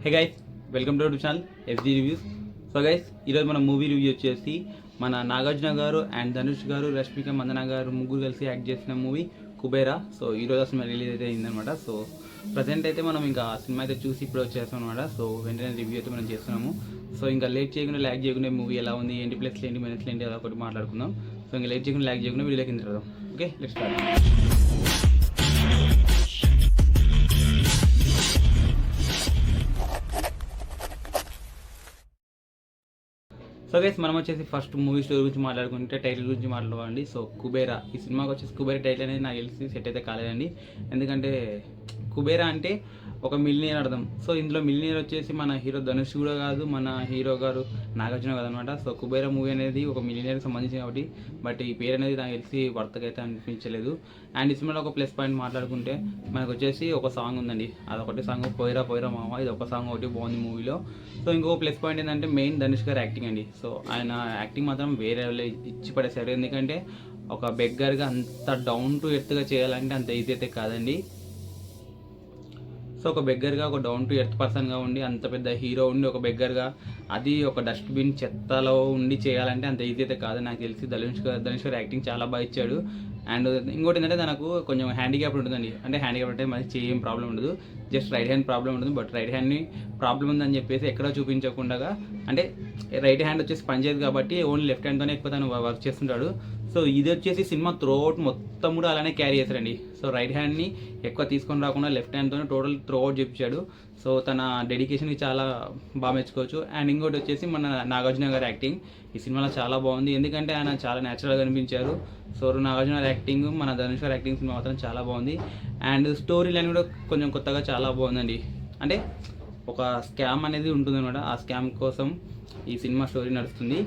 Hey guys, welcome to our channel FG reviews. So guys, ఈరోజు మన movie review వచ్చేసి మన నాగార్జున గారు అండ్ ధనుష్ గారు, రష్మిక మందన గారు ముగ్గురు కలిసి యాక్ట్ చేసిన మూవీ కుబేరా. సో ఈరోజు సినిమా రిలీజ్ అయితే అయిందనమాట. సో ప్రజెంట్ అయితే మనం ఇంకా సినిమా అయితే చూసి ఇప్పుడు వచ్చేస్తాం అనమాట. సో వెంటనే రివ్యూ అయితే మనం చేస్తున్నాము. సో ఇంకా లేట్ చేయకుండా ల్యాక్ చేయకుండా మూవీ ఎలా ఉంది, ఏంటి ప్లస్లు ఏంటి మైనస్లు ఏంటి అలా ఒకటి మాట్లాడుకుందాం. సో ఇంకా లేట్ చేయకుండా ల్యాక్ చేయకుండా వీడియోకి తింటాం. Okay, let's start. So guys, మనం వచ్చేసి ఫస్ట్ మూవీ స్టోరీ గురించి మాట్లాడుకుంటే టైటిల్ గురించి మాట్లాడాలండి. సో కుబేరా, ఈ సినిమాకి వచ్చేసి కుబేరా టైటిల్ అనేది నాకు తెలిసి సెట్ అయితే కాలేదండి. ఎందుకంటే కుబేరా అంటే ఒక మిలినియర్ అర్థం. సో ఇందులో మిలినియర్ వచ్చేసి మన హీరో ధనుష్ కూడా కాదు, మన హీరో గారు నాగార్జున కాదు అనమాట. సో కుబేరా మూవీ అనేది ఒక మిలినియర్కి సంబంధించింది కాబట్టి, బట్ ఈ పేరు అనేది నాకు తెలిసి వర్తగా అయితే అనిపించలేదు. అండ్ ఈ సినిమాలో ఒక ప్లస్ పాయింట్ మాట్లాడుకుంటే మనకు వచ్చేసి ఒక సాంగ్ ఉందండి. అదొకటి సాంగ్ పోయిరా పోయిరా మామ, ఇది ఒక సాంగ్ ఒకటి బాగుంది మూవీలో. సో ఇంకో ప్లస్ పాయింట్ ఏంటంటే మెయిన్ ధనుష్ గారు యాక్టింగ్ అండి. సో ఆయన యాక్టింగ్ మాత్రం వేరే ఇచ్చి పడేశారు. ఎందుకంటే ఒక బెగ్గర్గా అంత డౌన్ టు ఎర్త్గా చేయాలంటే అంత ఈజీ అయితే కాదండి. సో ఒక బెగ్గర్గా, ఒక డౌన్ టు ఎర్త్ పర్సన్గా ఉండి, అంత పెద్ద హీరో ఉండి ఒక బెగ్గర్గా, అది ఒక డస్ట్బిన్ చెత్తలో ఉండి చేయాలంటే అంత ఈజీ అయితే కాదు. నాకు తెలిసి ధనుష్ గారు యాక్టింగ్ చాలా బాగా ఇచ్చాడు. అండ్ ఇంకోటి ఏంటంటే తనకు కొంచెం హ్యాండిక్యాప్ ఉంటుందండి. అంటే హ్యాండిక్యాప్ అంటే మంచి ఏం ప్రాబ్లం ఉండదు, జస్ట్ రైట్ హ్యాండ్ ప్రాబ్లం ఉంటుంది. బట్ రైట్ హ్యాండ్ని ప్రాబ్లం ఉందని చెప్పేసి ఎక్కడో చూపించకుండా, అంటే రైట్ హ్యాండ్ వచ్చేసి పనిచేయదు కాబట్టి ఓన్లీ లెఫ్ట్ హ్యాండ్తోనే ఎక్కువ తను వర్క్ చేస్తుంటాడు. సో ఇది వచ్చేసి సినిమా త్రోఅవుట్ మొత్తం కూడా అలానే క్యారీ చేశారండి. సో రైట్ హ్యాండ్ని ఎక్కువ తీసుకొని రాకుండా లెఫ్ట్ హ్యాండ్తోనే టోటల్ త్రోఅవుట్ చెప్పించాడు. సో తన డెడికేషన్కి చాలా బాగా మెచ్చుకోవచ్చు. అండ్ ఇంకోటి వచ్చేసి మన నాగార్జున గారి యాక్టింగ్ ఈ సినిమాలో చాలా బాగుంది. ఎందుకంటే ఆయన చాలా న్యాచురల్గా కనిపించారు. సో నాగార్జున గారి యాక్టింగ్, మన ధనుష్ గారి యాక్టింగ్ సినిమా మాత్రం చాలా బాగుంది. అండ్ స్టోరీ లైన్ కూడా కొంచెం కొత్తగా చాలా బాగుందండి. అంటే ఒక స్కామ్ అనేది ఉంటుంది అనమాట. ఆ స్కామ్ కోసం ఈ సినిమా స్టోరీ నడుస్తుంది.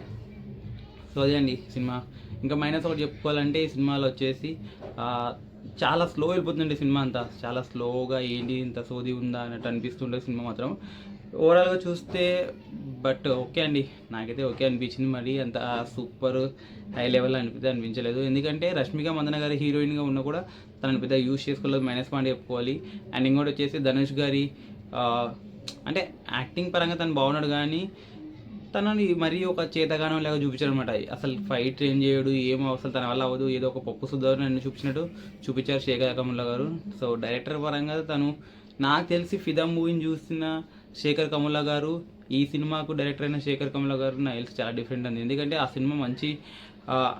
సో అదే అండి సినిమా. ఇంకా మైనస్ ఒకటి చెప్పుకోవాలంటే ఈ సినిమాలో వచ్చేసి చాలా స్లో వెళ్ళిపోతుందండి సినిమా అంతా. చాలా స్లోగా ఏంటి ఇంత సోది ఉందా అన్నట్టు అనిపిస్తుంటుంది సినిమా మాత్రం ఓవరాల్గా చూస్తే. బట్ ఓకే అండి, నాకైతే ఓకే అనిపించింది. మరి అంత సూపర్ హై లెవెల్ అనిపించలేదు. ఎందుకంటే రష్మిక మందన గారి హీరోయిన్గా ఉన్నా కూడా తనని పెద్ద యూజ్ చేసుకోలేదు, మైనస్ పాయింట్ చెప్పుకోవాలి. అండ్ ఇంకోటి వచ్చేసి ధనుష్ గారి అంటే యాక్టింగ్ పరంగా తను బాగున్నాడు, కానీ తనని మరీ ఒక చేతగానం లాగా చూపించాడు అనమాట. అసలు ఫైట్ ఏం చేయడు, ఏమో అసలు తన వల్ల అవ్వదు, ఏదో ఒక పప్పు సుధారు నన్ను చూపించారు శేఖర్ కమల గారు. సో డైరెక్టర్ పరంగా తను, నాకు తెలిసి ఫిదా మూవీని చూసిన శేఖర్ కమల గారు, ఈ సినిమాకు డైరెక్టర్ అయిన శేఖర్ కమల గారు నాకు తెలిసి చాలా డిఫరెంట్ ఉంది. ఎందుకంటే ఆ సినిమా మంచి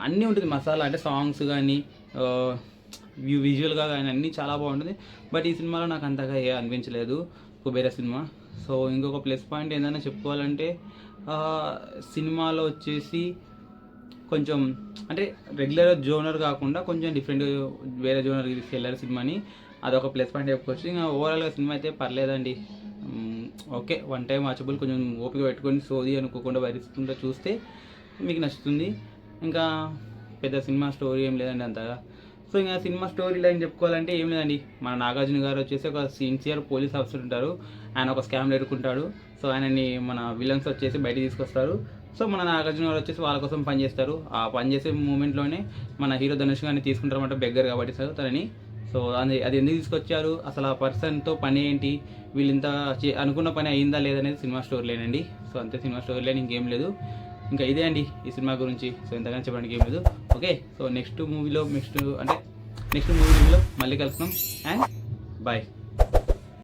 అన్నీ ఉంటుంది, మసాలా అంటే సాంగ్స్ కానీ విజువల్గా కానీ అన్నీ చాలా బాగుంటుంది. బట్ ఈ సినిమాలో నాకు అంతగా ఏ అనిపించలేదు కుబేరా సినిమా. సో ఇంకొక ప్లస్ పాయింట్ ఏంటంటే చెప్పుకోవాలంటే సినిమాలో వచ్చేసి కొంచెం అంటే రెగ్యులర్ జోనర్ కాకుండా కొంచెం డిఫరెంట్ వేరే జోనర్ తీసుకెళ్ళారు సినిమాని. అదొక ప్లస్ పాయింట్ చెప్పుకోవచ్చు. ఇంకా ఓవరాల్గా సినిమా అయితే పర్లేదండి, ఓకే, వన్ టైం వాచబుల్. కొంచెం ఓపిక పెట్టుకొని సోది అనుకోకుండా భరిస్తుంటే చూస్తే మీకు నచ్చుతుంది. ఇంకా పెద్ద సినిమా స్టోరీ ఏం లేదండి అంతగా. సో ఇంకా సినిమా స్టోరీ లైన్ చెప్పుకోవాలంటే ఏం లేదండి. మన నాగార్జున గారు వచ్చేసి ఒక సిన్సియర్ పోలీస్ ఆఫీసర్ ఉంటారు. ఆయన ఒక స్కామ్లో ఎదుర్కొంటాడు. సో ఆయనని మన విలన్స్ వచ్చేసి బయటికి తీసుకొస్తారు. సో మన నాగార్జున గారు వచ్చేసి వాళ్ళ కోసం పనిచేస్తారు. ఆ పనిచేసే మూమెంట్లోనే మన హీరో ధనుష్ గారిని తీసుకుంటారు అన్నమాట, బెగ్గర్ కాబట్టి సార్ తనని. సో అది ఎందుకు తీసుకొచ్చారు, అసలు ఆ పర్సన్తో పని ఏంటి, వీళ్ళంత అనుకున్న పని అయిందా లేదనేది సినిమా స్టోరీ లేనండి. సో అంతే, సినిమా స్టోరీ లేని ఇంకేం లేదు. ఇంకా ఇదే అండి ఈ సినిమా గురించి. సో ఇంతగానే చెప్పడానికి ఏం లేదు. ఓకే, సో నెక్స్ట్ మూవీలో మళ్ళీ కలుస్తున్నాం. And bye.